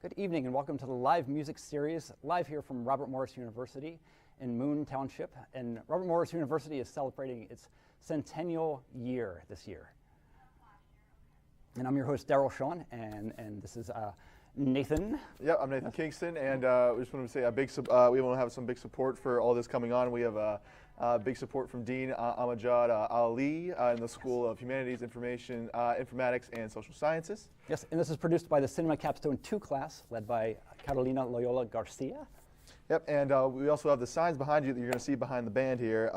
Good evening and welcome to the live music series, live here from Robert Morris University in Moon Township. And Robert Morris University is celebrating its centennial year this year. And I'm your host, Daryl Shawn, and this is Nathan. Yeah, I'm Nathan Kingston, and we just want to say we want to have some big support for all this coming on. We have big support from Dean Amajad Ali in the School of Humanities, Informatics, and Social Sciences. Yes, and this is produced by the Cinema Capstone 2 class, led by Carolina Loyola Garcia. Yep, and we also have the signs behind you that you're going to see behind the band here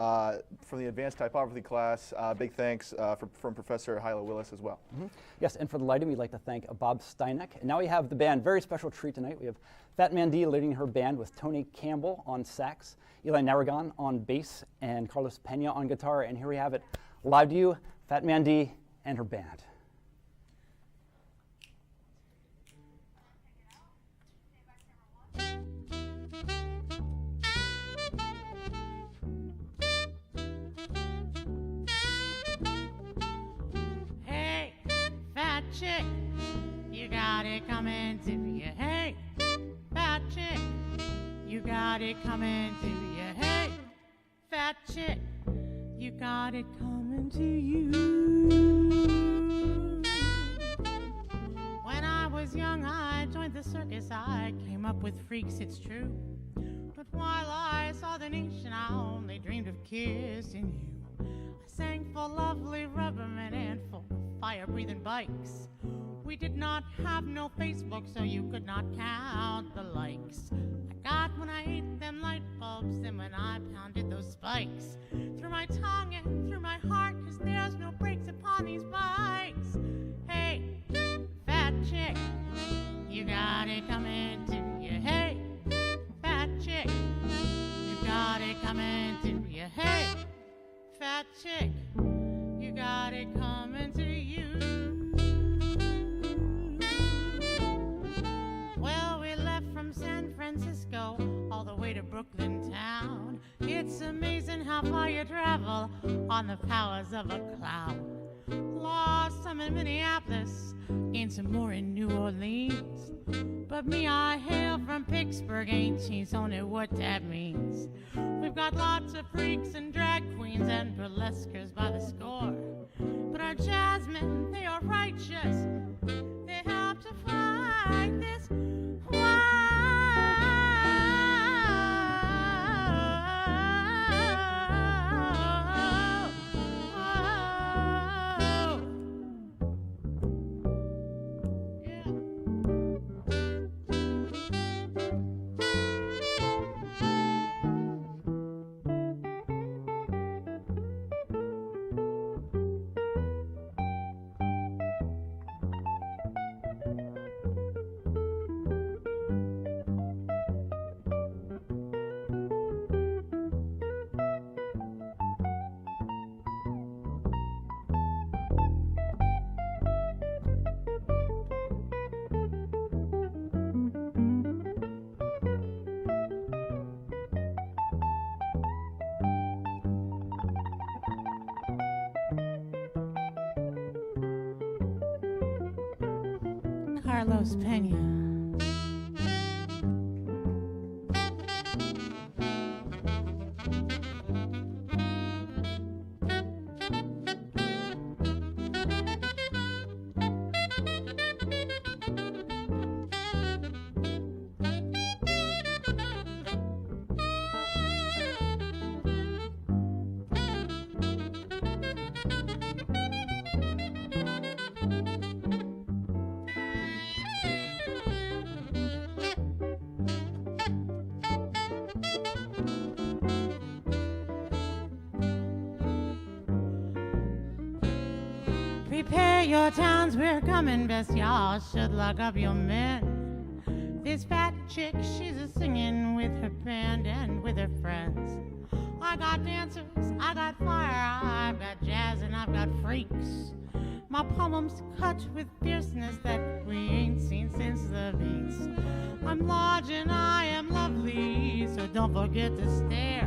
from the Advanced Typography class. Big thanks from Professor Hyla Willis as well. Mm-hmm. Yes, and for the lighting, we'd like to thank Bob Steineck. And now we have the band, very special treat tonight. We have Phat Man Dee leading her band with Tony Campbell on sax, Eli Narragon on bass, and Carlos Pena on guitar. And here we have it, live to you, Phat Man Dee and her band. Chick, you got it coming to you. Hey, fat chick, you got it coming to you. Hey, fat chick, you got it coming to you. When I was young, I joined the circus. I came up with freaks, it's true. But while I saw the nation, I only dreamed of kissing you. I sang for lovely rubbermen and for fire-breathing bikes. We did not have no Facebook, so you could not count the likes. I got when I ate them light bulbs and when I pounded those spikes through my tongue and through my heart, 'cause there's no brakes upon these bikes. Hey, fat chick, you got it coming to you. Hey, fat chick, you got it coming to you. Hey, fat chick, you got it coming to you. Well, we left from San Francisco all the way to Brooklyn town. It's amazing how far you travel on the powers of a cloud. Lost some in Minneapolis, gained some more in New Orleans. But me, I hail from Pittsburgh, ain't changed only what that means. We've got lots of freaks and drag queens and burlesquers by the score. But our jazzmen, they are righteous. They help to fight this war. Carlos Pena. Prepare your towns, we're coming, best y'all should lock up your men. This fat chick, she's a singing with her band and with her friends. I got dancers, I got fire, I've got jazz and I've got freaks. My poems cut with fierceness that we ain't seen since the beats. I'm large and I am lovely, so don't forget to stare.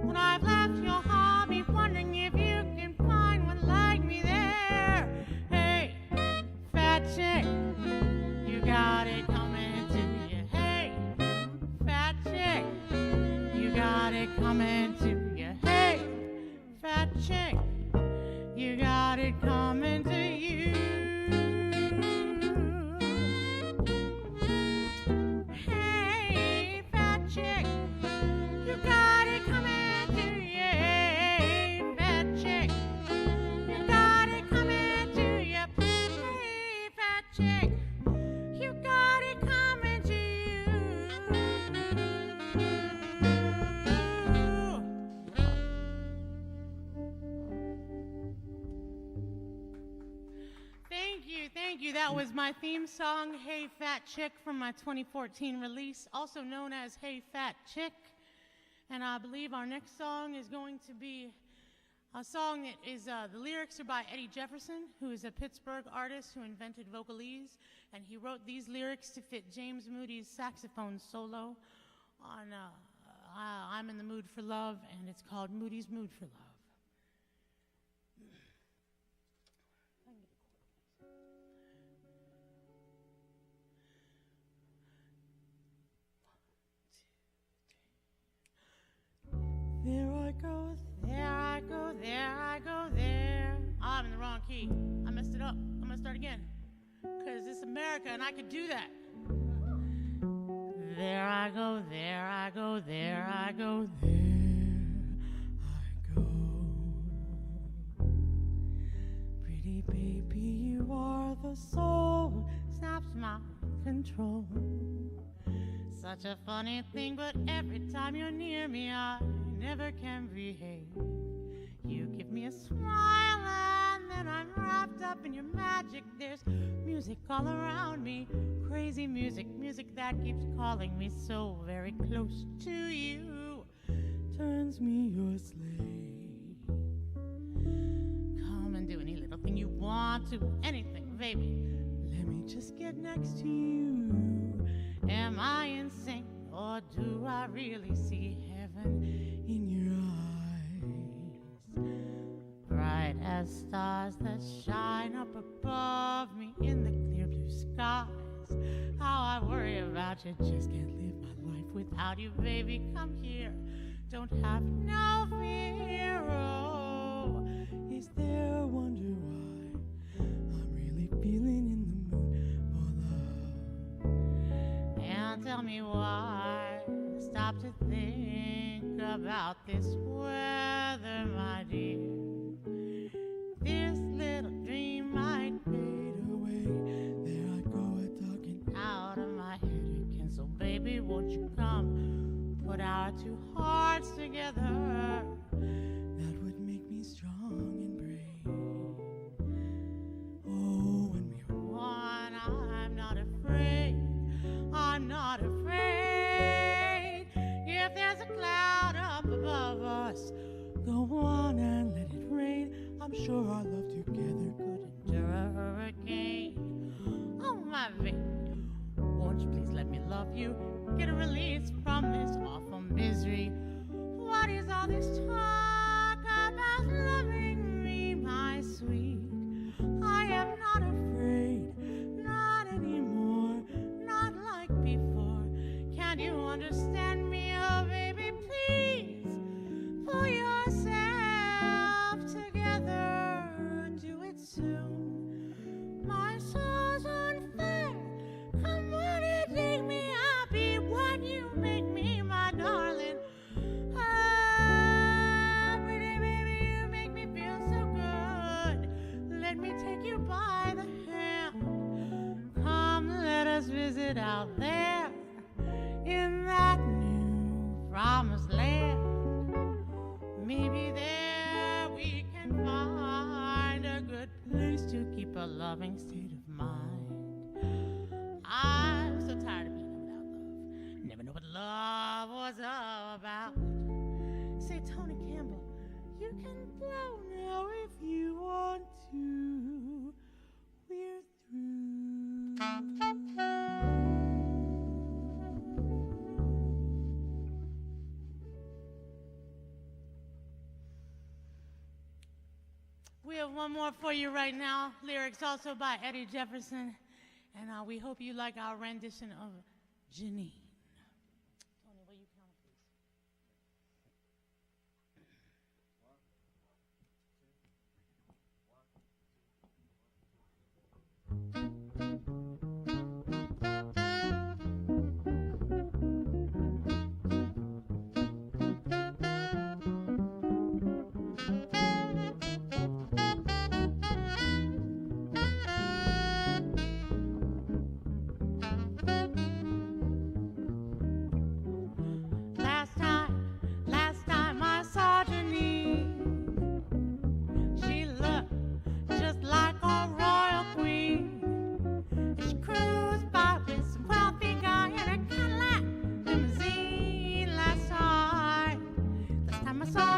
When I've left your hobby, wondering if you can find one like me there. Hey, fat chick, you got it coming coming to you. Hey, fat chick, you got it coming to you. Hey, fat chick, you got it coming to you. Hey, fat chick, you got it coming to you. Hey, fat chick, you got it coming to you. Thank you. That was my theme song, Hey Fat Chick, from my 2014 release, also known as Hey Fat Chick. And I believe our next song is going to be a song that is, the lyrics are by Eddie Jefferson, who is a Pittsburgh artist who invented vocalese, and he wrote these lyrics to fit James Moody's saxophone solo on I'm in the Mood for Love, and it's called Moody's Mood for Love. There I go, there I go, there I go, there. Oh, I'm in the wrong key. I messed it up. I'm gonna start again. Cause it's America and I could do that. There I go, there I go, there I go, there I go. Pretty baby, you are the soul, snaps my control. Such a funny thing, but every time you're near me, I never can behave. You give me a smile and then I'm wrapped up in your magic. There's music all around me, crazy music, music that keeps calling me so very close to you. Turns me your slave. Come and do any little thing you want to, anything, baby. Let me just get next to you. Am I insane, or do I really see heaven in your eyes? Bright as stars that shine up above me in the clear blue skies. How I worry about you, just can't live my life without you, baby. Come here, don't have no fear. Oh, is there a wonder why I'm really feeling in the mood for love? And tell me why, stop to think about this weather, my dear. This little dream might fade away. There I go, talking out of my head again. So baby, won't you come, put our two hearts together. That would make me strong and brave. Oh, when we're one, I'm not afraid. I'm not afraid. If there's a cloud up above us, go on and let it rain. I'm sure our love together could endure a hurricane. Oh, my baby, won't you please let me love you? Get a release from this awful misery. What is all this talk about loving me, my sweet? I am not afraid, not anymore, not like before. Can you understand me, oh baby, please? Pull yourself together, do it soon. My soul's on fire, come on and take me. I'll be what you make me, my darling. Ah, pretty baby, you make me feel so good. Let me take you by the hand. Come, let us visit out there in that new promised land. Maybe there we can find a good place to keep a loving state of mind. I'm so tired of being without love. Never know what love was about. Say, Tony Campbell, you can blow now if you want to. We're through. We have one more for you right now. Lyrics also by Eddie Jefferson. And we hope you like our rendition of Janine. Tony, will you count, please?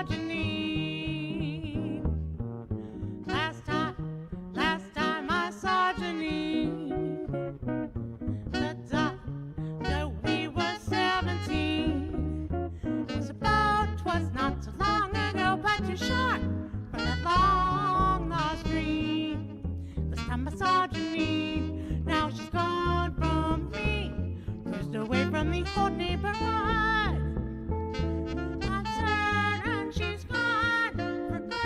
Janine. Last time I saw Janine, the doctor, we were 17. It was about, 'twas not so long ago, but you're short from that long lost dream. Last time I saw Janine, now she's gone from me, pushed away from the whole neighborhood. I'm certain she's gone for good.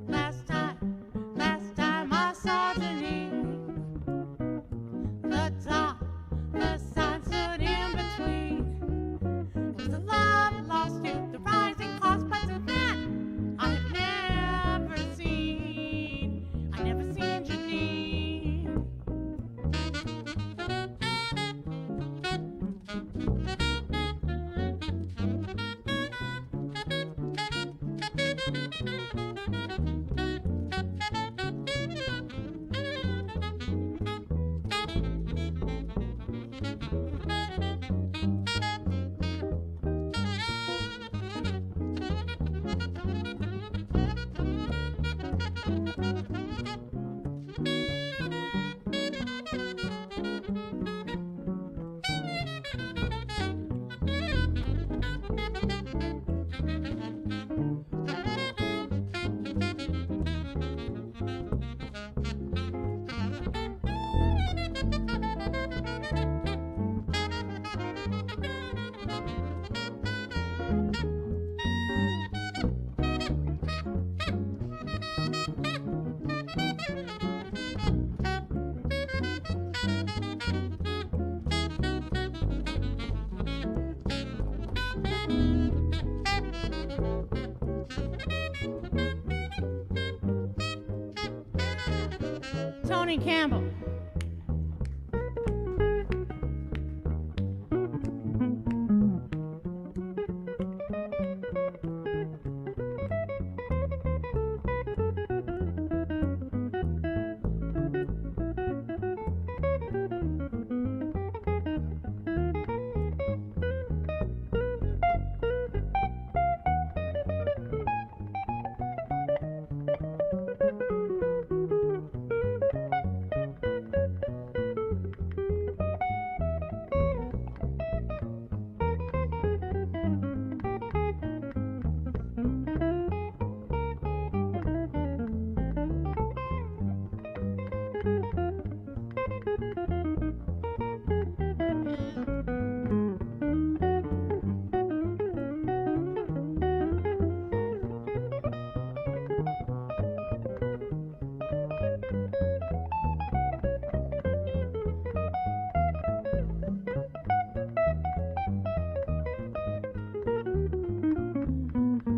Last time I saw Janine, the sign stood in between. It was the love lost to the rising cost, but since then I've never seen Janine. Tony Campbell.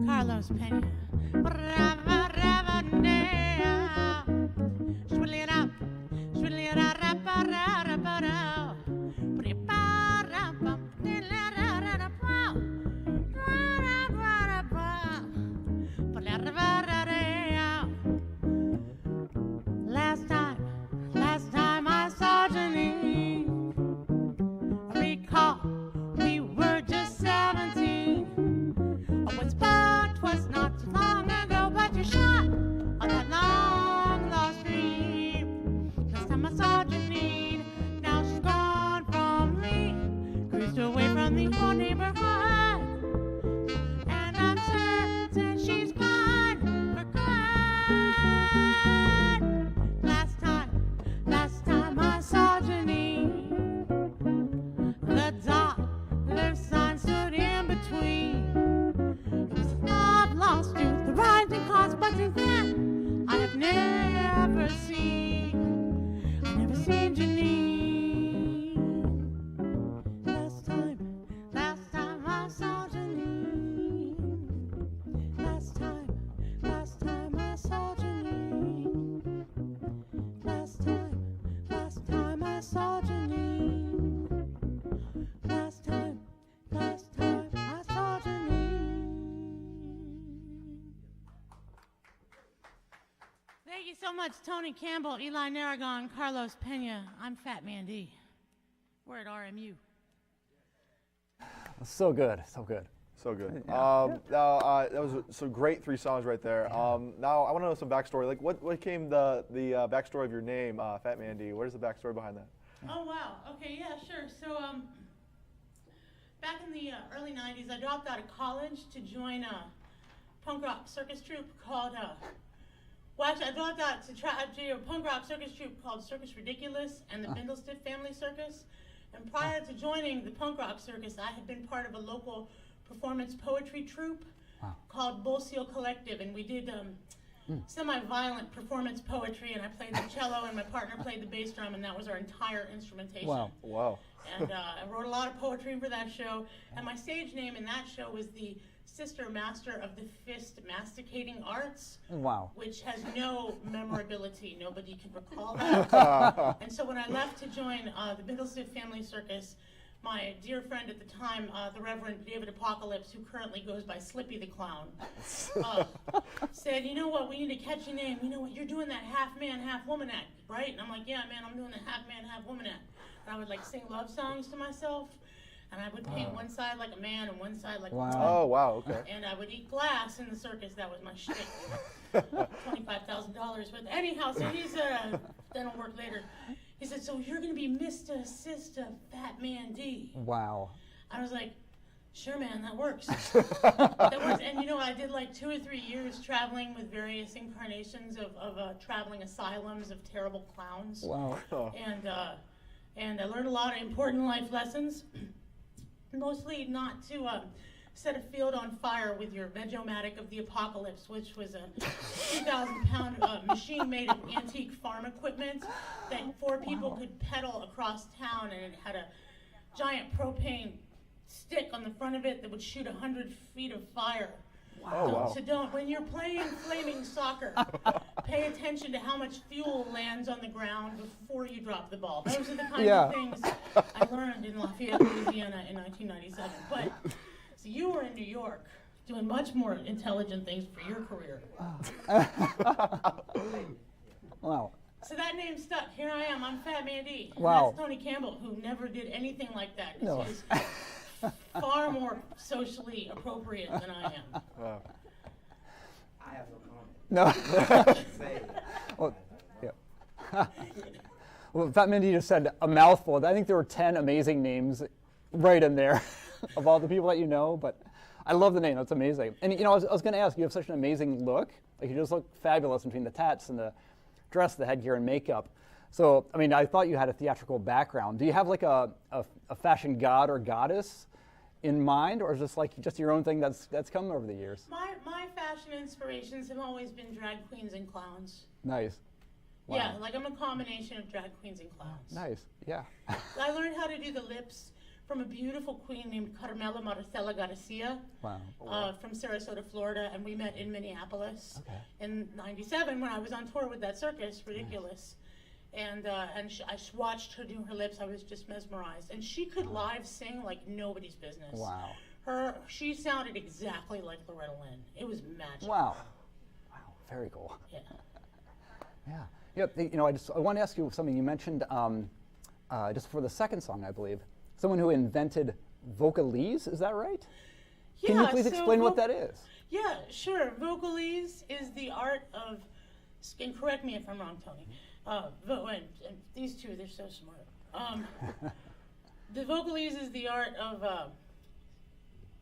Carlos Pena. Last time I saw Janine, I recall we were just 17. Oh, it's but 'twas not too long ago, but you shot on that long lost dream. Last time I saw Janine, now she's gone from me, cruised away from the whole neighborhood, and I'm certain she's gone for good. Last time I saw Janine, the dollar sign stood in between. It was love lost to the rising cost, but since then I have never seen Janine. Last time I saw Janine. Last time I saw Janine. Last time I saw Janine. Last time I saw Janine. Thank you so much, Tony Campbell, Eli Narragon, Carlos Pena. I'm Phat Man Dee. We're at RMU. So good, so good. So good. Yeah. Now, that was some great 3 songs right there. Now, I want to know some backstory. Like, what came the backstory of your name, Phat Man Dee? What is the backstory behind that? Oh, wow. Okay, yeah, sure. So, back in the early 90s, I dropped out of college to join a punk rock circus troupe called, well, actually, I dropped out to try a punk rock circus troupe called Circus Ridiculous and the Bindlestiff Family Circus. And prior to joining the punk rock circus, I had been part of a local performance poetry troupe called Bull Seal Collective, and we did semi-violent performance poetry, and I played the cello, and my partner played the bass drum, and that was our entire instrumentation. Wow. And I wrote a lot of poetry for that show, and my stage name in that show was the Sister Master of the Fist Masticating Arts, which has no memorability. Nobody can recall that. And so when I left to join the Bindlestiff Family Circus, my dear friend at the time, the Reverend David Apocalypse, who currently goes by Slippy the Clown, said, you know what, we need to catch a name. You know what, you're doing that half-man, half-woman act, right? And I'm like, yeah, man, I'm doing the half-man, half-woman act. And I would like sing love songs to myself, and I would paint one side like a man and one side like a woman. Oh, wow, okay. And I would eat glass in the circus. That was my shtick. $25,000. But anyhow, so he's that'll work later. He said, so you're going to be Mr. Sister Phat Man Dee. Wow. I was like, sure, man, that works. That works. And, you know, I did like 2 or 3 years traveling with various incarnations of traveling asylums of terrible clowns. Wow. And I learned a lot of important life lessons, mostly not to set a field on fire with your Veg-O-Matic of the Apocalypse, which was a 2,000-pound machine made of antique farm equipment that 4 people could pedal across town, and it had a giant propane stick on the front of it that would shoot 100 feet of fire. Wow. So don't, when you're playing flaming soccer, pay attention to how much fuel lands on the ground before you drop the ball. Those are the kinds of things I learned in Lafayette, Louisiana in 1997. But so you were in New York doing much more intelligent things for your career. Wow. So that name stuck. Here I am. I'm Phat Man Dee. Wow. That's Tony Campbell, who never did anything like that. No. He's far more socially appropriate than I am. Wow. I have no comment. No. Say it. Well, yeah. Well, Phat Man Dee just said a mouthful. I think there were 10 amazing names right in there of all the people that you know, but I love the name. That's amazing. And, you know, I was going to ask, you have such an amazing look. Like, you just look fabulous between the tats and the dress, the headgear, and makeup. So, I mean, I thought you had a theatrical background. Do you have like a fashion god or goddess in mind, or is this like just your own thing that's come over the years? My fashion inspirations have always been drag queens and clowns. Nice. Wow. Yeah, like I'm a combination of drag queens and clowns. Nice. Yeah. I learned how to do the lips from a beautiful queen named Carmela Marcela Garcia. Wow. From Sarasota, Florida, and we met in Minneapolis Okay. in '97 when I was on tour with that circus, Ridiculous. And I watched her do her lips. I was just mesmerized. And she could live sing like nobody's business. Wow. She sounded exactly like Loretta Lynn. It was magic. Wow. Wow. Very cool. Yeah. Yeah. Yeah. You know, I want to ask you something. You mentioned just for the second song, I believe, someone who invented vocalese. Is that right? Yeah, Can you please explain what that is? Yeah, sure. Vocalese is the art of, and correct me if I'm wrong, Tony. And these two, they're so smart. The vocalese is the art of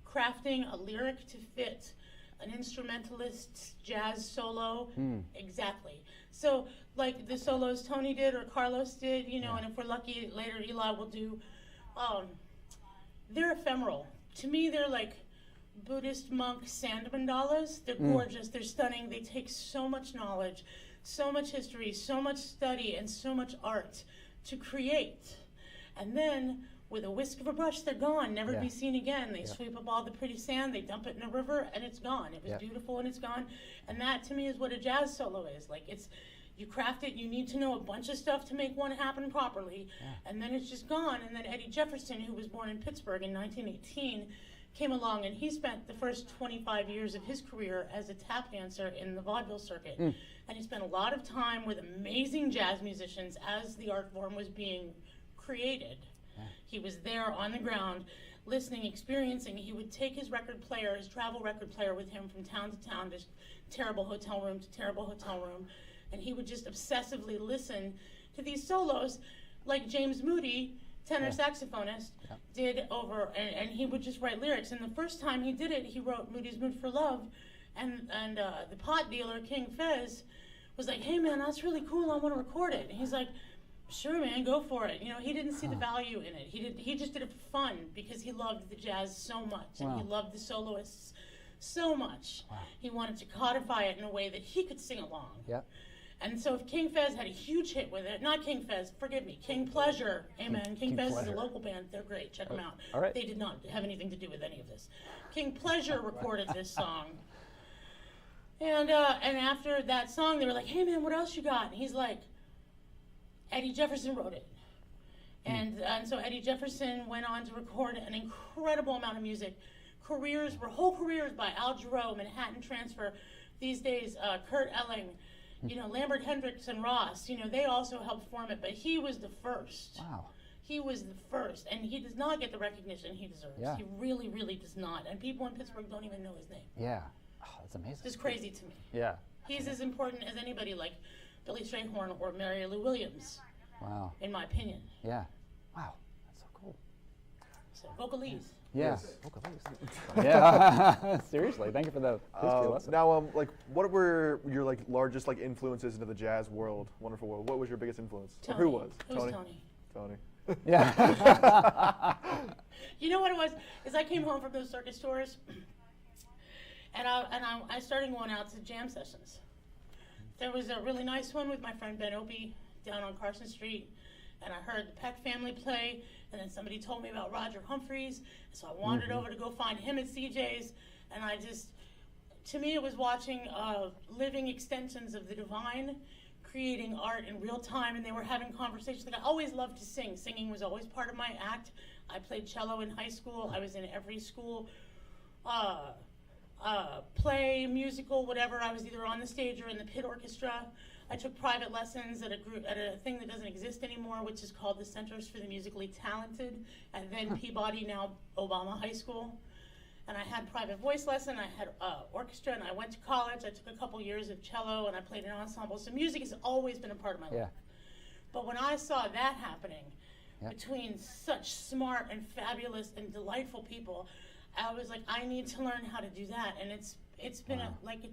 crafting a lyric to fit an instrumentalist's jazz solo. Exactly. So, like the solos Tony did or Carlos did, you know, and if we're lucky, later Eli will do. They're ephemeral. To me, they're like Buddhist monk sand mandalas. They're gorgeous. They're stunning. They take so much knowledge, so much history, so much study, and so much art to create. And then, with a whisk of a brush, they're gone, never to be seen again. They sweep up all the pretty sand, they dump it in a river, and it's gone. It was beautiful and it's gone. And that, to me, is what a jazz solo is. Like, it's, you craft it, you need to know a bunch of stuff to make one happen properly, and then it's just gone. And then Eddie Jefferson, who was born in Pittsburgh in 1918, came along, and he spent the first 25 years of his career as a tap dancer in the vaudeville circuit. And he spent a lot of time with amazing jazz musicians as the art form was being created. He was there on the ground, listening, experiencing. He would take his record player, his travel record player with him from town to town, just terrible hotel room to terrible hotel room, and he would just obsessively listen to these solos like James Moody, tenor saxophonist, did over, and he would just write lyrics. And the first time he did it, he wrote Moody's Mood for Love, and the pot dealer, King Fez, was like, hey man, that's really cool, I want to record it. And he's like, sure man, go for it. You know, he didn't see the value in it. He just did it for fun because he loved the jazz so much, and he loved the soloists so much. He wanted to codify it in a way that he could sing along. Yep. And so if King Fez had a huge hit with it, not King Fez, forgive me, King Pleasure, amen. King Fez is a local band, they're great, check them out. All right. They did not have anything to do with any of this. King Pleasure recorded this song. And after that song, they were like, hey man, what else you got? And he's like, Eddie Jefferson wrote it. And so Eddie Jefferson went on to record an incredible amount of music. Whole careers by Al Jarreau, Manhattan Transfer. These days, Kurt Elling, you know, Lambert Hendricks and Ross, you know, they also helped form it, but he was the first. Wow. He was the first, and he does not get the recognition he deserves. Yeah. He really, really does not. And people in Pittsburgh don't even know his name. Yeah. Oh, that's amazing. It's just crazy to me. Yeah. He's as important as anybody like Billy Strayhorn or Mary Lou Williams, Wow. in my opinion. Yeah. Wow. That's so cool. So, vocalese. Yeah. Yeah. Seriously, thank you for the history lesson. Now, like, what were your like largest like influences into the jazz world, wonderful world? What was your biggest influence? Or Tony. who was? Who's Tony? Tony. Yeah. You know what it was? Is I came home from those circus tours, and I started going out to jam sessions. There was a really nice one with my friend Ben Opie down on Carson Street, and I heard the Peck family play, and then somebody told me about Roger Humphreys, so I wandered over to go find him at CJ's, and I just, to me it was watching living extensions of the divine, creating art in real time, and they were having conversations. Like, I always loved to sing. Singing was always part of my act. I played cello in high school. I was in every school play, musical, whatever. I was either on the stage or in the pit orchestra. I took private lessons at a thing that doesn't exist anymore, which is called the Centers for the Musically Talented, and then Peabody, now Obama High School. And I had private voice lesson, I had orchestra, and I went to college. I took a couple years of cello, and I played in ensemble. So music has always been a part of my life. But when I saw that happening between such smart and fabulous and delightful people, I was like, I need to learn how to do that. And it's been like a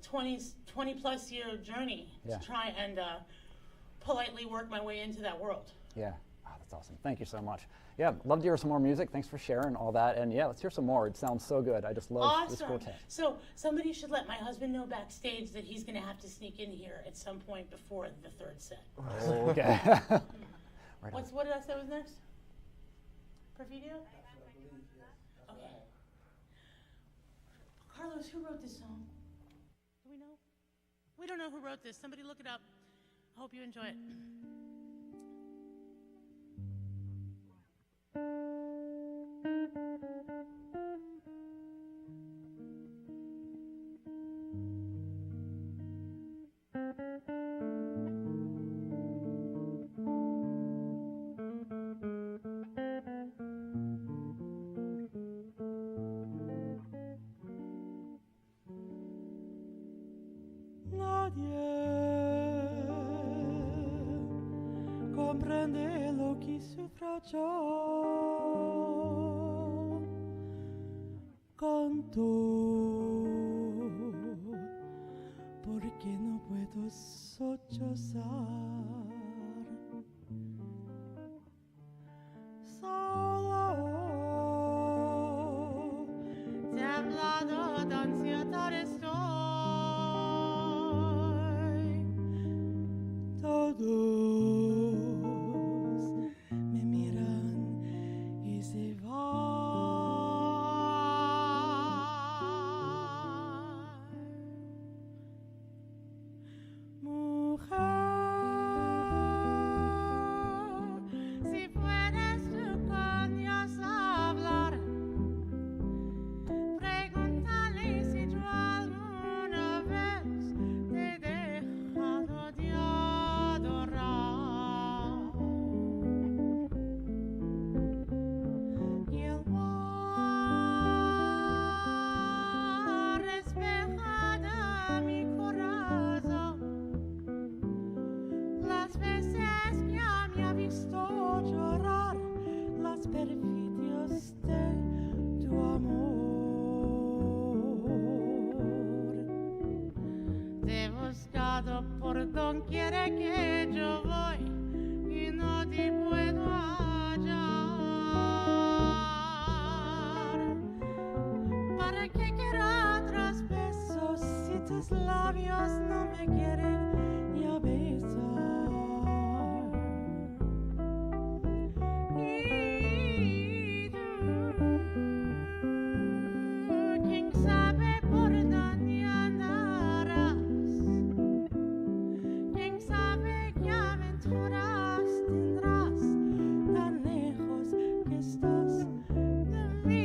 20 plus year journey to try and politely work my way into that world. Yeah. Oh, that's awesome. Thank you so much. Yeah, love to hear some more music. Thanks for sharing all that. And yeah, let's hear some more. It sounds so good. I just love this quartet. So somebody should let my husband know backstage that he's going to have to sneak in here at some point before the third set. Oh, okay. Right on. What did I say was next? Perfidio? Okay. Carlos, who wrote this song? Do we know? We don't know who wrote this. Somebody look it up. I hope you enjoy it. Comprende lo que sufro yo con tú, porque no puedo sollozar. Solo, temblando de ansiedad estoy. Todos me miran y se van. Mujer, si puedes tú con Dios hablar, pregunta lado por donde quiera que yo voy y no te puedo hallar. ¿Para qué quiero otros besos si tus labios no me quieren ya besar? Y tú, quién sabe por dónde andarás, quién sabe qué aventuras tendrás tan lejos que estás de mí.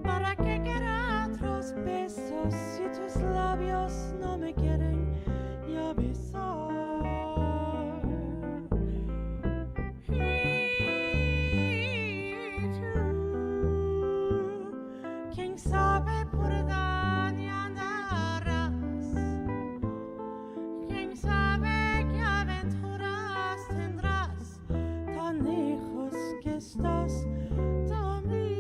¿Para qué quiero otros besos si tus labios no me quieren ya besar? Y tú, quién sabe por dónde andarás, quién sabe qué aventuras tendrás tan lejos que estás de mí.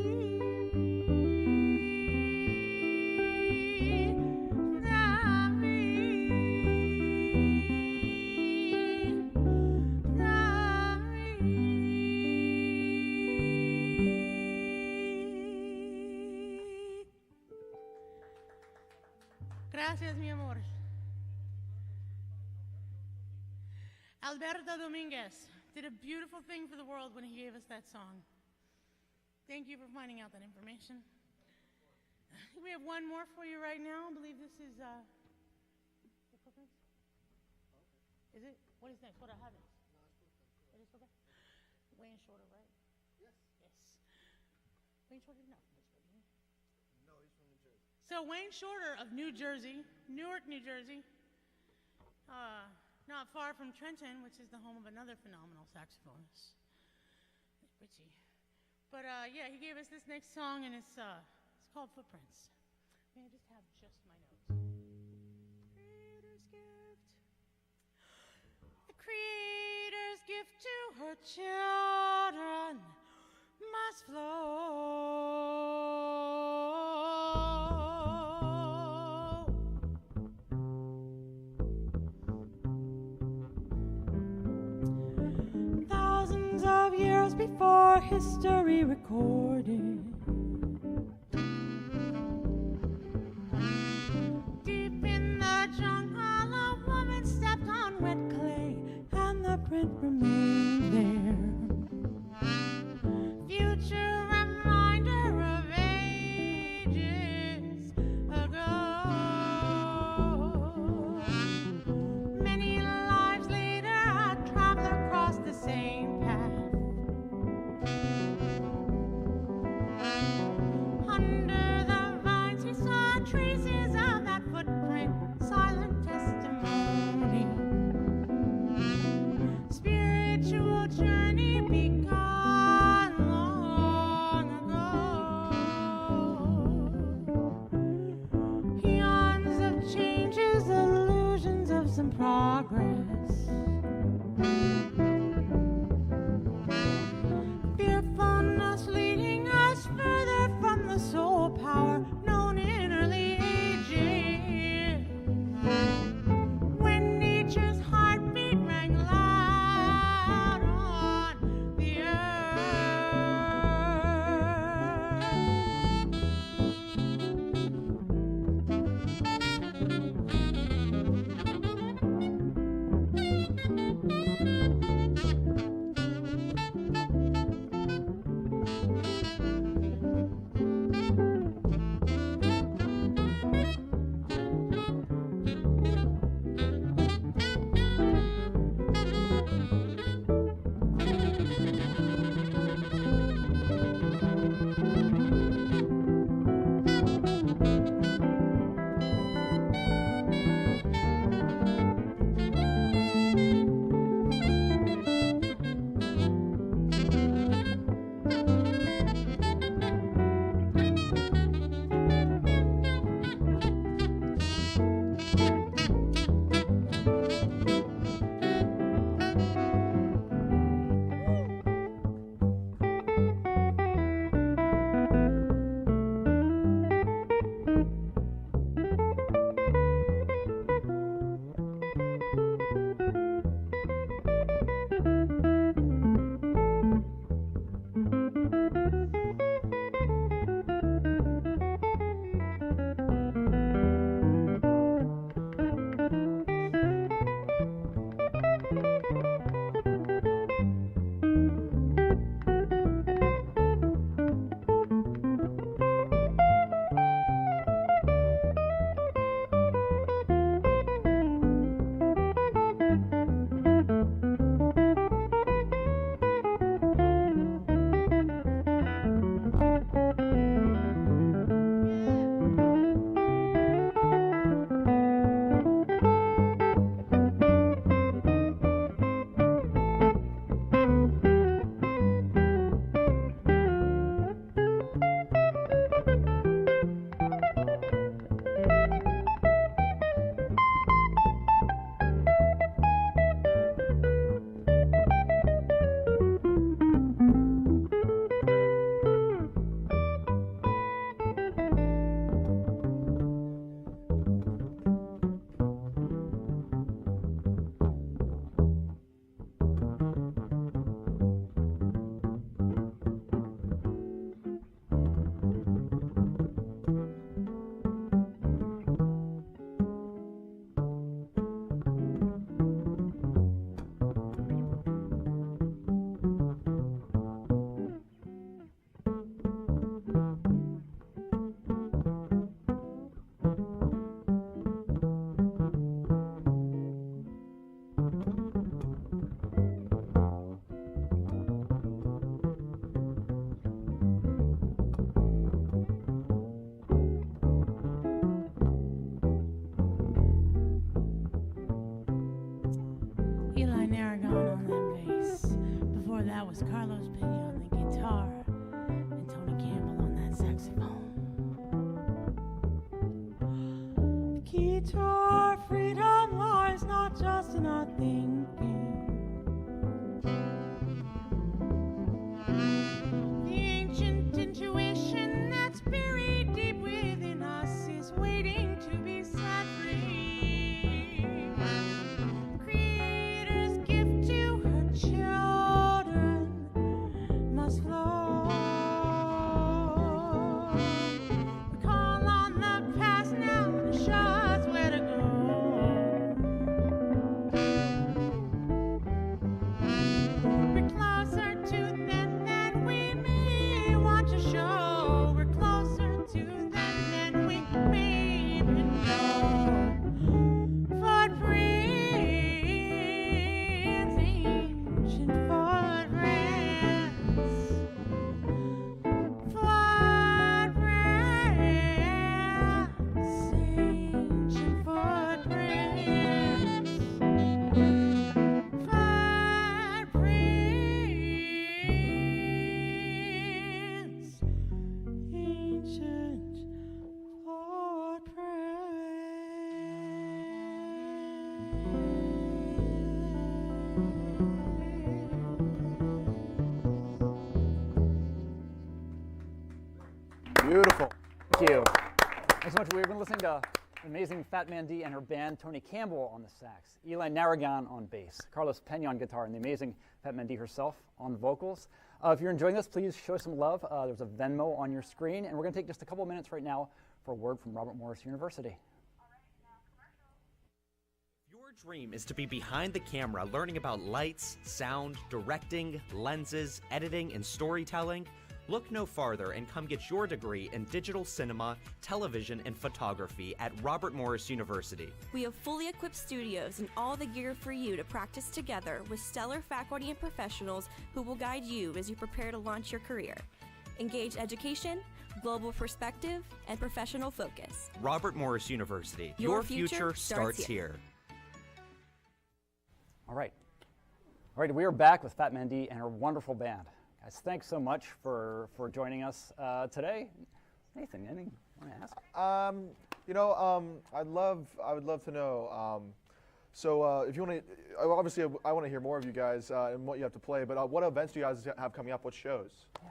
Gracias, mi amor. Alberto Dominguez did a beautiful thing for the world when he gave us that song. Thank you for finding out that information. We have one more for you right now. I believe this is the Footprints? Is it? What is next? What I have it? It is okay. Wayne Shorter, right? Yes. Yes. Wayne Shorter, not from Pittsburgh, is he? No, he's from New Jersey. So Wayne Shorter of New Jersey, Newark, New Jersey, not far from Trenton, which is the home of another phenomenal saxophonist, Richie. But yeah, he gave us this next song, and it's called Footprints. May I just have just my notes? Creator's gift. The Creator's gift to her children must flow. Thousands of years before history recorded, deep in the jungle, a woman stepped on wet clay, and the print remained there. Future reminder of ages ago. Many lives later, a traveler crossed the same path. Under the vines, he saw traces of that footprint, silent testimony. Spiritual journey begun long ago. Eons of changes, illusions of some progress. Fearfulness leading us further from the soul power known in early ages. When nature's heartbeat rang loud on the earth. was Carlos Penny on the guitar and Tony Campbell on that saxophone. The key to our freedom lies not just in our thinking. The ancient intuition that's buried deep within us is waiting to be set free. Creator's gift to her children must flow. We call on the past now to show us where to go. We're closer to them than we may want to show. We're closer to them than we may even know. Footprints, ancient footprints. Footprints, ancient footprints. Footprints, Ancient Beautiful. Thank you. Thanks so much. We've been listening to the amazing Phat Man Dee and her band, Tony Campbell on the sax, Eli Narragan on bass, Carlos Penny on guitar, and the amazing Phat Man Dee herself on vocals. If you're enjoying this, please show some love. There's a Venmo on your screen, and we're going to take just a couple minutes right now for a word from Robert Morris University. Your dream is to be behind the camera learning about lights, sound, directing, lenses, editing, and storytelling. Look no farther and come get your degree in digital cinema, television, and photography at Robert Morris University. We have fully equipped studios and all the gear for you to practice together with stellar faculty and professionals who will guide you as you prepare to launch your career. Engage education, global perspective, and professional focus. Robert Morris University. Your future starts here. All right. We are back with Phat Man Dee and her wonderful band. Guys, thanks so much for joining us today. Nathan, anything you want to ask? I would love to know. If you want to, obviously, I want to hear more of you guys and what you have to play. But what events do you guys have coming up? What shows? Yeah.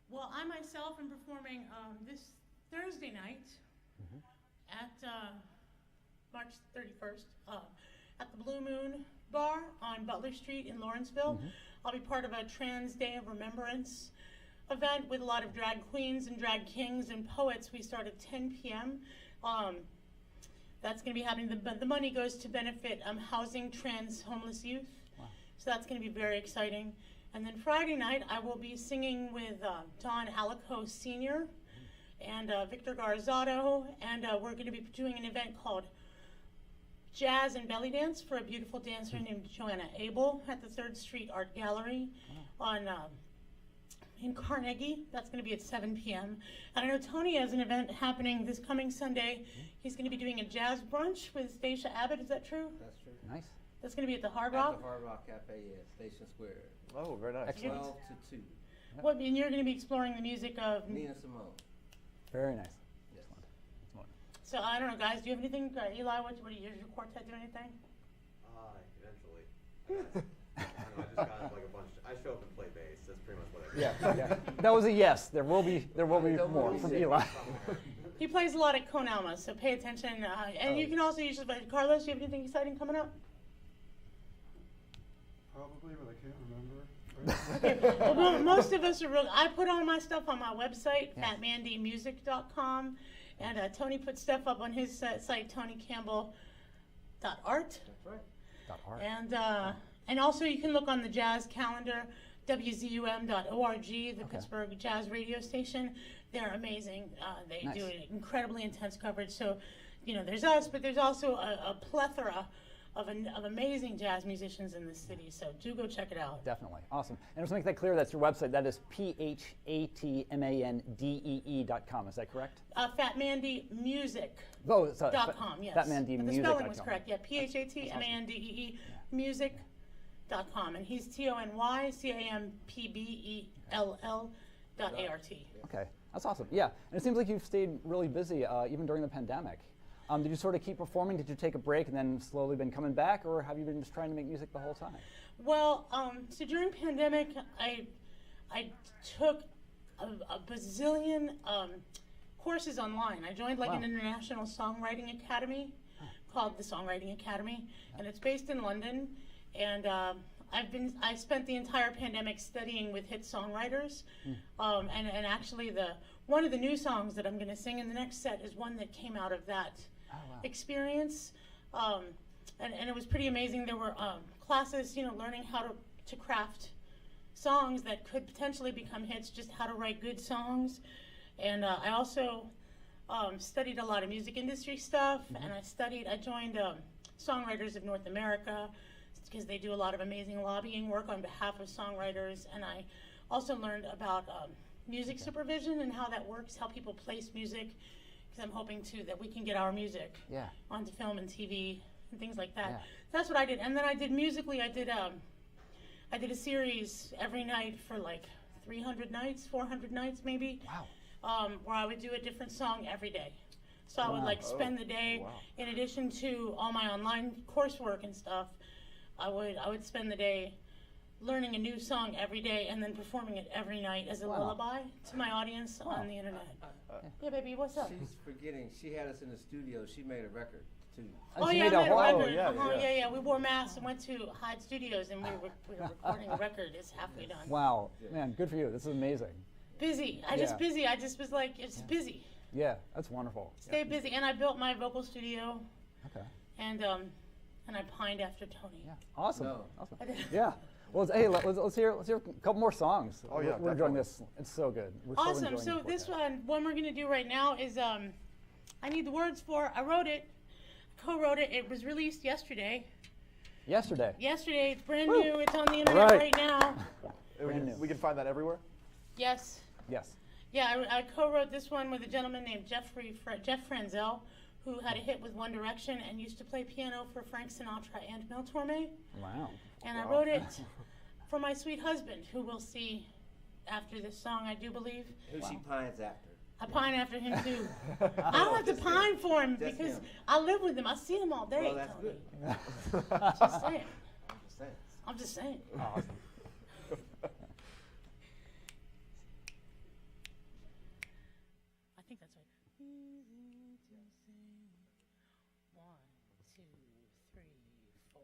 Well, I myself am performing this Thursday night at March 31st at the Blue Moon Bar on Butler Street in Lawrenceville. I'll be part of a Trans Day of Remembrance event with a lot of drag queens and drag kings and poets. We start at 10 p.m. That's going to be happening. The money goes to benefit housing trans homeless youth. Wow. So that's going to be very exciting. And then Friday night, I will be singing with Don Alico Sr. and Victor Garzado, and we're going to be doing an event called Jazz and Belly Dance for a beautiful dancer named Joanna Abel at the 3rd Street Art Gallery in Carnegie. That's going to be at 7 p.m. And I know Tony has an event happening this coming Sunday. He's going to be doing a jazz brunch with Stacia Abbott. Is that true? That's true. Nice. That's going to be at the Hard At Rock? the Hard Rock Cafe, yeah, Station Square. Oh, very nice. Excellent. 12 to 2. What, and you're going to be exploring the music of... Nina Simone. Very nice. Yes. So I don't know, guys. Do you have anything? Eli, what do you, your quartet do anything? Eventually. I don't know, I just got like a bunch. I show up and play bass. That's pretty much what I do. Yeah. That was a yes. There will be more from Eli. He plays a lot at Con Alma, so pay attention. And you can also use Carlos, do you have anything exciting coming up? Probably, but I can't remember. Okay. Well, most of us are real. I put all my stuff on my website, Yes. phatmandeemusic.com, and Tony put stuff up on his site, tonycampbell.art. That's right. And also you can look on the jazz calendar, wzum.org, the Pittsburgh Jazz Radio Station. They're amazing. They Nice. do incredibly intense coverage. So, there's us, but there's also a plethora of amazing jazz musicians in this city. So do go check it out. Definitely. Awesome. And just to make that clear, that's your website. That is phatmandee.com. Is that correct? Phatmandeemusic.com, Oh, sorry. yes. But the spelling was Phatmandeemusic.com. correct. Yeah, phatmandee music.com. .com, and he's TonyCampbell.ART. Okay, that's awesome. Yeah, and it seems like you've stayed really busy even during the pandemic. Did you sort of keep performing? Did you take a break and then slowly been coming back, or have you been just trying to make music the whole time? Well, so during pandemic, I took a bazillion courses online. I joined like an international songwriting academy called the Songwriting Academy, and it's based in London. And I spent the entire pandemic studying with hit songwriters, and actually one of the new songs that I'm going to sing in the next set is one that came out of that experience, and it was pretty amazing. There were classes, learning how to craft songs that could potentially become hits, just how to write good songs, and I also studied a lot of music industry stuff, and I joined Songwriters of North America, because they do a lot of amazing lobbying work on behalf of songwriters, and I also learned about music supervision and how that works, how people place music, because I'm hoping too that we can get our music onto film and TV and things like that. That's what I did, and then I did musically. I did a series every night for like 300 nights, 400 nights maybe. Wow. Where I would do a different song every day. So I would like spend the day, in addition to all my online coursework and stuff, I would spend the day learning a new song every day and then performing it every night as a lullaby to my audience on the internet. Yeah, baby, what's up? She's forgetting. She had us in the studio. She made a record too. Oh yeah, I made a record. Yeah. We wore masks and went to Hyde Studios, and we were recording a record. It's halfway done. Wow, man, good for you. This is amazing. Busy. I just was like, it's busy. Yeah, that's wonderful. Stay busy, and I built my vocal studio. Okay. And I pined after Tony. Yeah. Awesome. No. Awesome. Yeah. Well, hey, let's hear a couple more songs. Oh yeah, we're enjoying this. It's so good. We're awesome. So this one we're gonna do right now is I need the words for. I wrote it, co-wrote it. It was released yesterday. Yesterday. It's brand new. It's on the internet right now. We can find that everywhere. Yes. Yes. Yeah, I co-wrote this one with a gentleman named Jeff Franzel, who had a hit with One Direction and used to play piano for Frank Sinatra and Mel Torme. Wow. And I wrote it for my sweet husband, who we'll see after this song, I do believe. Who she pines after. I pine after him too. I don't have to pine for him because I live with him. I see him all day. Well, that's good. Just saying. I'm just saying. I'm just saying. Awesome. I think that's right. Easy to sing. 1, 2, 3, 4.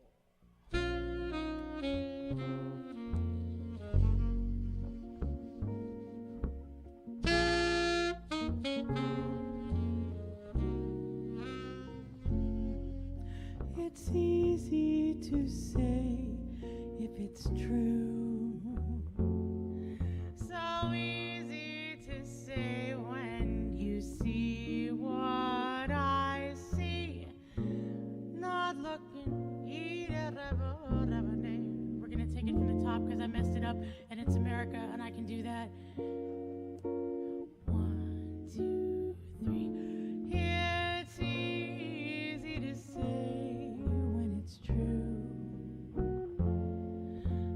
It's easy to say if it's true. So easy to say when you see what I see. Not looking. We're gonna take it from the top because I messed it up, and it's America, and I can do that. 1, 2, 3. It's easy to say when it's true.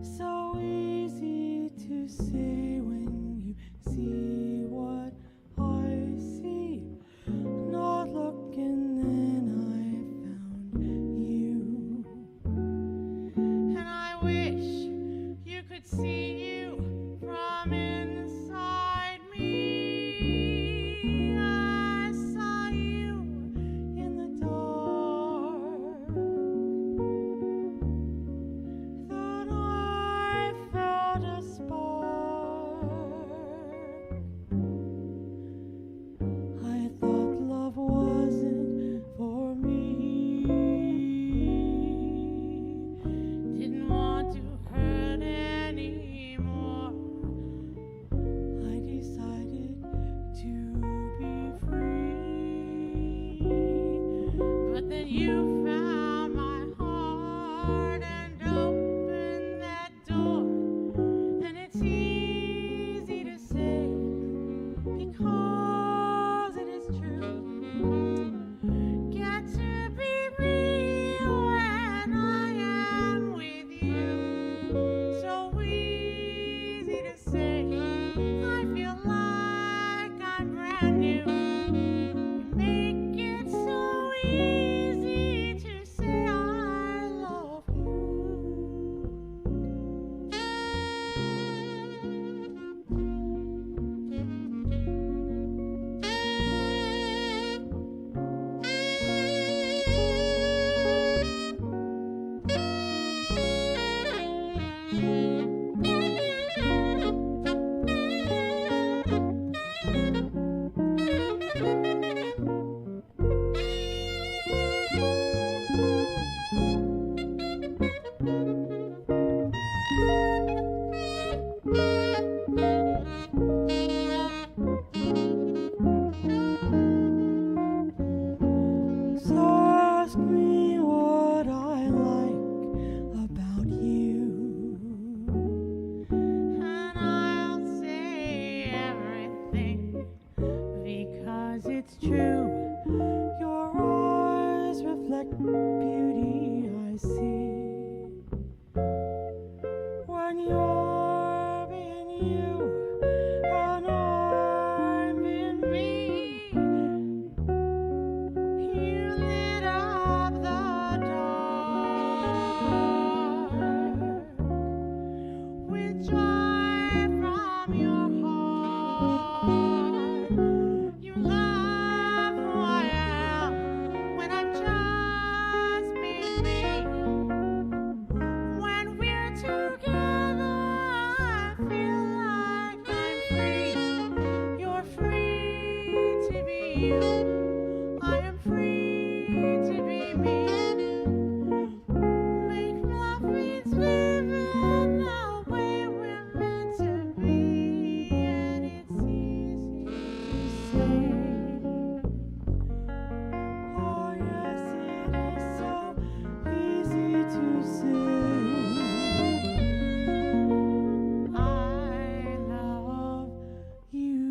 So easy to say when you see what I see. Not looking, then I found you. And I wish you could see you from inside me. I saw you in the dark. Then I felt a spark. I thought love wasn't for me. Didn't want to hurt anymore. I decided to be free. But then you found my heart and opened that door. And it's easy to say because it is true. Get to be me when I am with you. beauty I see when you're being you and I'm being me. You lit up the dark with joy from your heart. You love who I am when I'm just being me. When we're together, I feel like I'm free. You're free to be you. I am free to be me. Make love means living the way we're meant to be, and it's easy to say. Oh yes, it is so easy to say. I love you.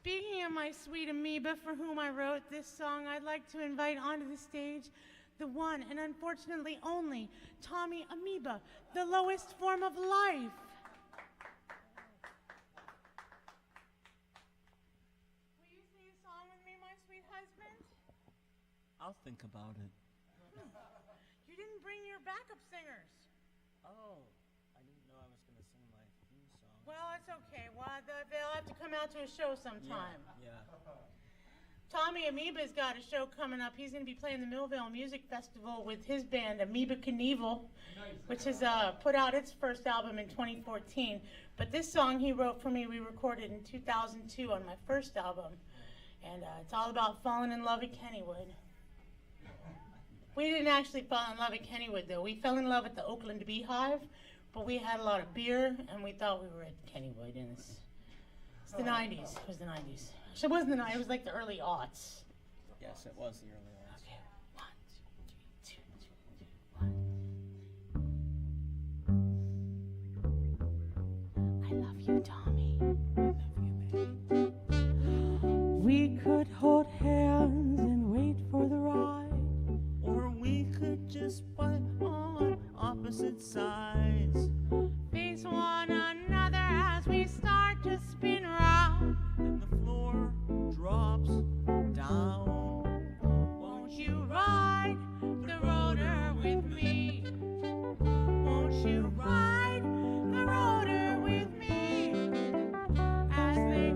Speaking of my sweet amoeba for whom I wrote this song, I'd like to invite onto the stage the one and unfortunately only Tommy Amoeba, the lowest form of life. Will you sing a song with me, my sweet husband? I'll think about it. You didn't bring your backup singers. Oh, I didn't know I was going to sing my theme song. Well, it's okay. Well, they'll have to come out to a show sometime. Yeah. Tommy Amoeba's got a show coming up. He's going to be playing the Millville Music Festival with his band, Amoeba Knievel, which has put out its first album in 2014. But this song he wrote for me, we recorded in 2002 on my first album. And it's all about falling in love at Kennywood. We didn't actually fall in love at Kennywood, though. We fell in love at the Oakland Beehive, but we had a lot of beer, and we thought we were at Kennywood. And it's the 90s. It was the 90s. Actually, it wasn't the 90s. It was like the early aughts. Yes, it was the early ones. Okay. 1, 2, 3, 2, 1. I love you, Tommy. I love you, baby. We could hold hands and wait for the ride. Or we could just fight on opposite sides. Face one another as we start to spin round. And the floor drops down. Won't you ride the rotor with me? Won't you ride the rotor with me? As they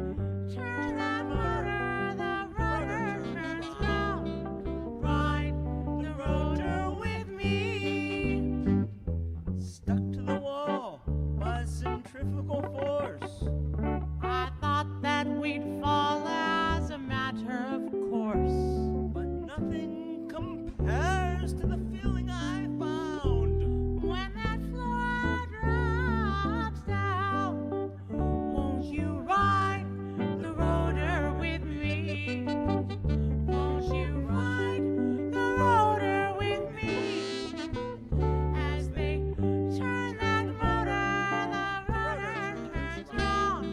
turn that motor, the rotor turns round. Ride the rotor with me. Stuck to the wall by centrifugal force. I thought that we'd fall as a matter of course. But nothing compares to the feeling I found. When that floor drops down, won't you ride the rotor with me? Won't you ride the rotor with me? As they turn that motor, the rotor turns round.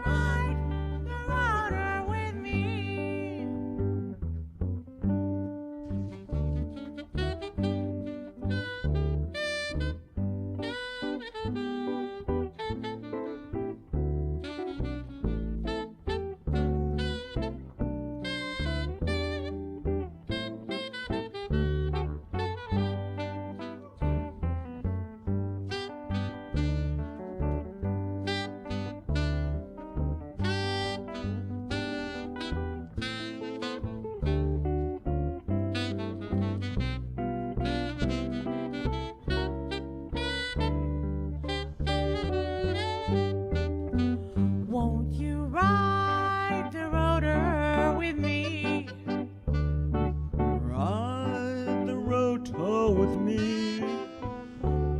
Ride the rotor with me. Won't you ride the rotor with me? Ride the rotor with me.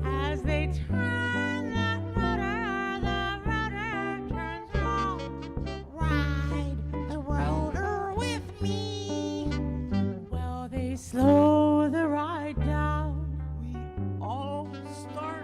As they turn that rotor, the rotor turns round. Ride the rotor with me. Well, they slow the ride down. We all start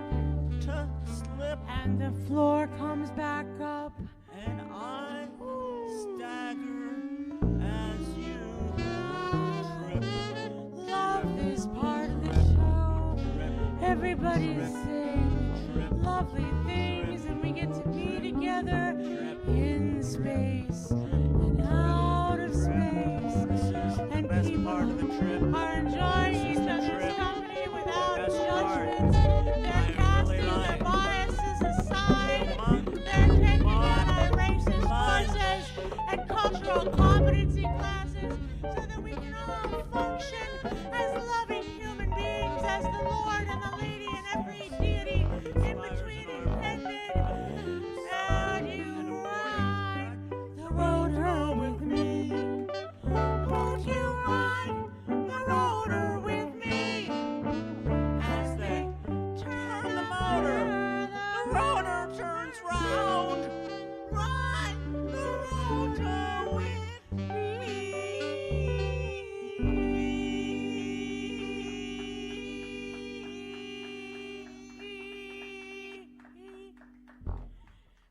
everybody sing lovely things, and we get to be together in space and out of space, and people are enjoying each other's company without judgment. They're casting their biases aside. They're taking on our racist courses and cultural competency classes so that we can all function as loving human beings, as the Lord and the Lady and every deity in between intended. And you ride the rotor with me. Won't you ride the rotor with me? As they turn the motor, the rotor turns round. Ride the rotor with me.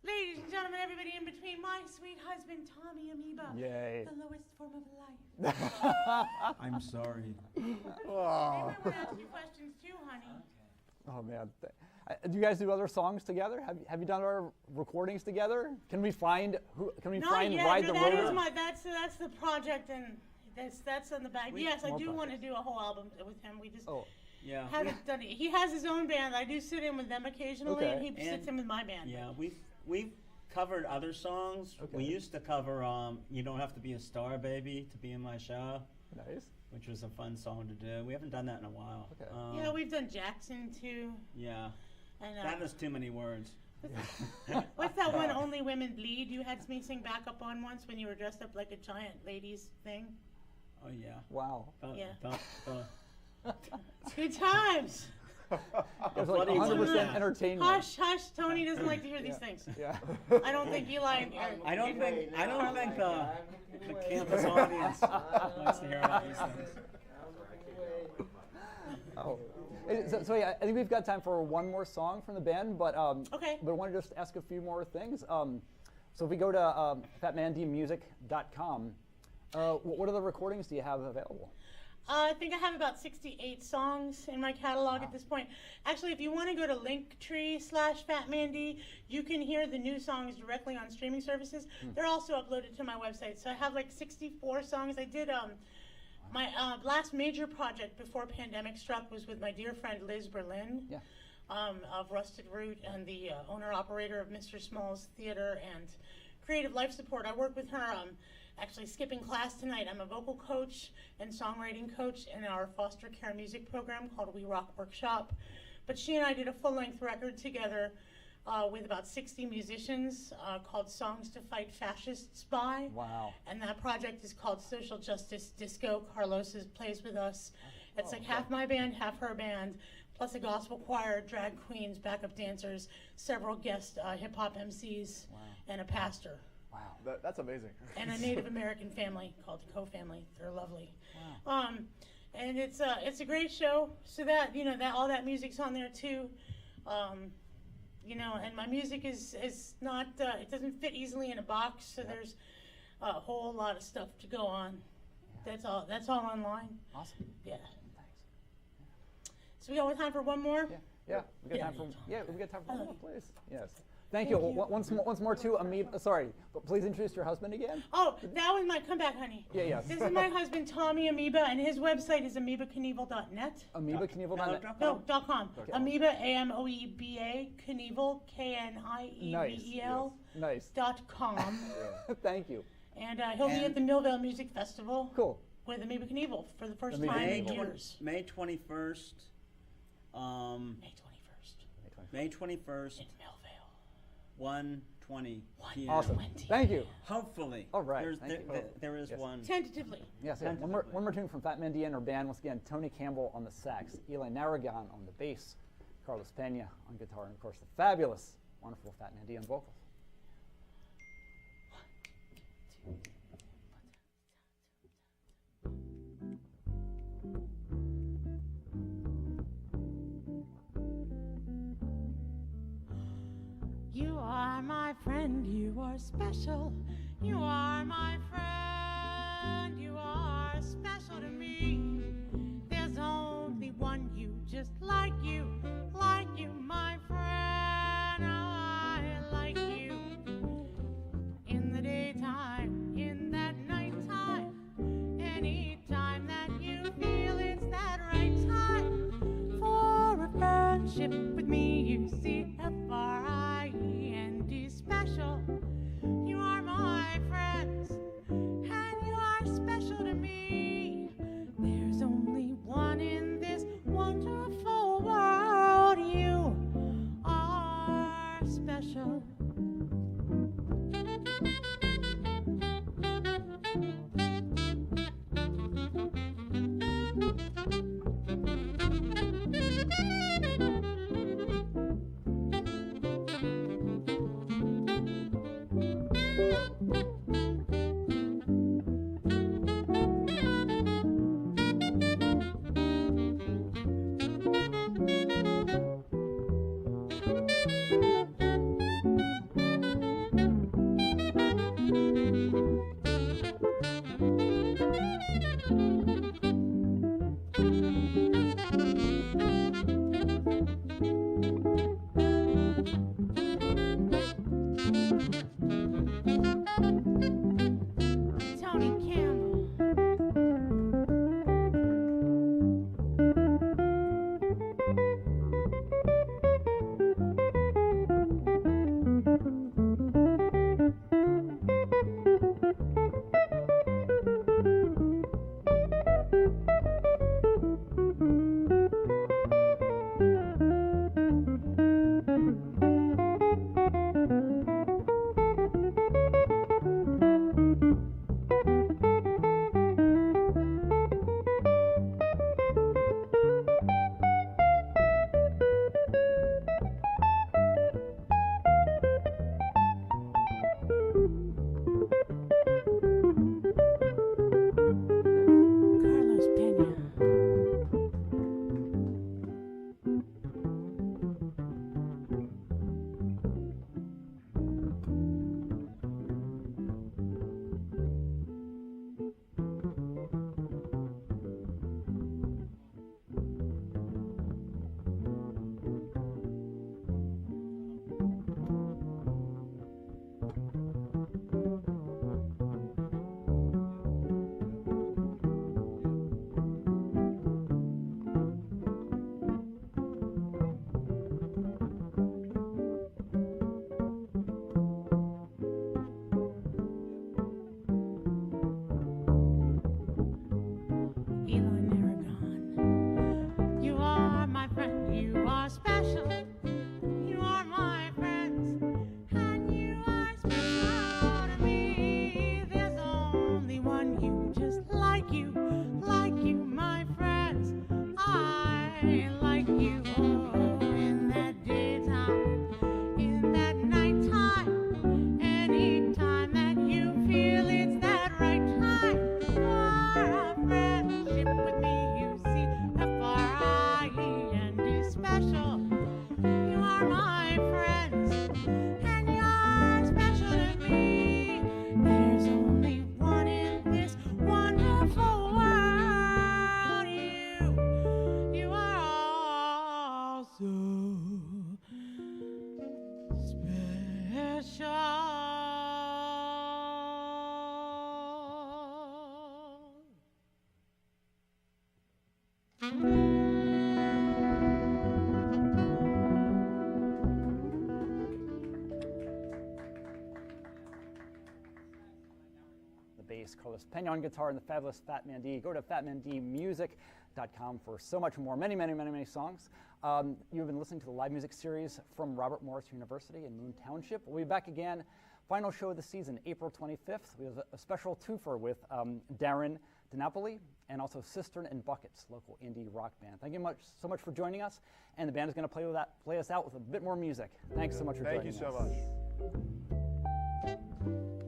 Ladies and gentlemen, everybody in between, my sweet husband, Tommy Amoeba. Yay. The lowest form of life. I'm sorry. They might want to ask you questions too, honey. Oh man, do you guys do other songs together? Have you done our recordings together? Can we find Not yet. Ride No, the that Rotor? is that's the project, and that's on the back. Yes, I more do want to projects. do a whole album with him. We just Yeah. haven't done it. He has his own band. I do sit in with them occasionally, Okay. and he sits in with my band. Yeah, we've covered other songs. Okay. We used to cover "You Don't Have to Be a Star, Baby, to Be in My Show," Nice. which was a fun song to do. We haven't done that in a while. Okay. Yeah, we've done Jackson too. Yeah, And that is too many words. what's that one? Only Women Bleed. You had me sing backup on once when you were dressed up like a giant ladies thing. Oh yeah. Wow. Yeah. Good times. It was like 100% entertainment. Hush, hush. Tony doesn't like to hear these things. Yeah. I don't think Eli. I don't think the campus audience likes to hear about these things. Oh. So yeah, I think we've got time for one more song from the band, but Okay. But I want to just ask a few more things. So if we go to phatmandeemusic.com, what other recordings do you have available? I think I have about 68 songs in my catalog at this point. Actually, if you want to go to Linktree/Phat Man Dee, you can hear the new songs directly on streaming services. They're also uploaded to my website. So I have like 64 songs. I did my last major project before pandemic struck was with my dear friend Liz Berlin of Rusted Root and the owner-operator of Mr. Small's Theater and Creative Life Support. I work with her. Actually skipping class tonight. I'm a vocal coach and songwriting coach in our foster care music program called We Rock Workshop. But she and I did a full-length record together with about 60 musicians called Songs to Fight Fascists By. Wow. And that project is called Social Justice Disco. Carlos plays with us. It's like half my band, half her band, plus a gospel choir, drag queens, backup dancers, several guest hip-hop MCs, and a pastor. Wow. That's amazing. And a Native American family called the Co-Family. They're lovely. Wow. And it's a great show. So that that all that music's on there too. And my music is not it doesn't fit easily in a box. So there's a whole lot of stuff to go on. Yeah. That's all online. Awesome. Yeah. Thanks. So we got time for one more. Yeah. We got time for one more, please. Yes. Thank you. Once more to Amoeba. Sorry, but please introduce your husband again. Oh, that was my comeback, honey. Yeah, yes. This is my husband, Tommy Amoeba, and his website is amoebaknievel.net. Amoebaknievel.net. No, .com. Amoeba, AMOEBA, Knievel, KNIEVEL. Nice. .com. Thank you. And he'll be at the Millvale Music Festival. Cool. With Amoeba Knievel for the first time in years. May 21st. May 21st. In Millvale. 1:20 p.m. Awesome. Thank you. Hopefully. All right. There is one. Tentatively. Yes. One more tune from Phat Man Dee and her band. Once again, Tony Campbell on the sax, Eli Narragan on the bass, Carlos Pena on guitar, and of course the fabulous, wonderful Phat Man Dee on vocals. You are my friend, you are special. You are my friend, you are special to me. There's only one you, just like you. friendship with me, you see, F-R-I-E-N-D, special. You are my friends, and you are special to me. There's only one in this wonderful world. You are special. Tony Campbell. Carlos Peña. Eli Narragon. You are my friend, you are special. You are my friends, and you are special to me. There's only one you, just like you, my friends. I like you. Oh, in that daytime, in that nighttime, anytime that you feel it's that right time for a friendship with me, you see, F-R-I-E-N-D, special. You are my friends, and you're special to me. There's only one in this wonderful world. You are all so The bass, Carlos Peña on guitar, and the fabulous Phat Man Dee. Go to phatmandeemusic.com for so much more. Many songs. You've been listening to the live music series from Robert Morris University in Moon Township. We'll be back again. Final show of the season, April 25th. We have a special twofer with Darren DiNapoli and also Cistern and Buckets, local indie rock band. Thank you so much for joining us. And the band is going to play us out with a bit more music. Thanks so much for joining us. Thank you so much.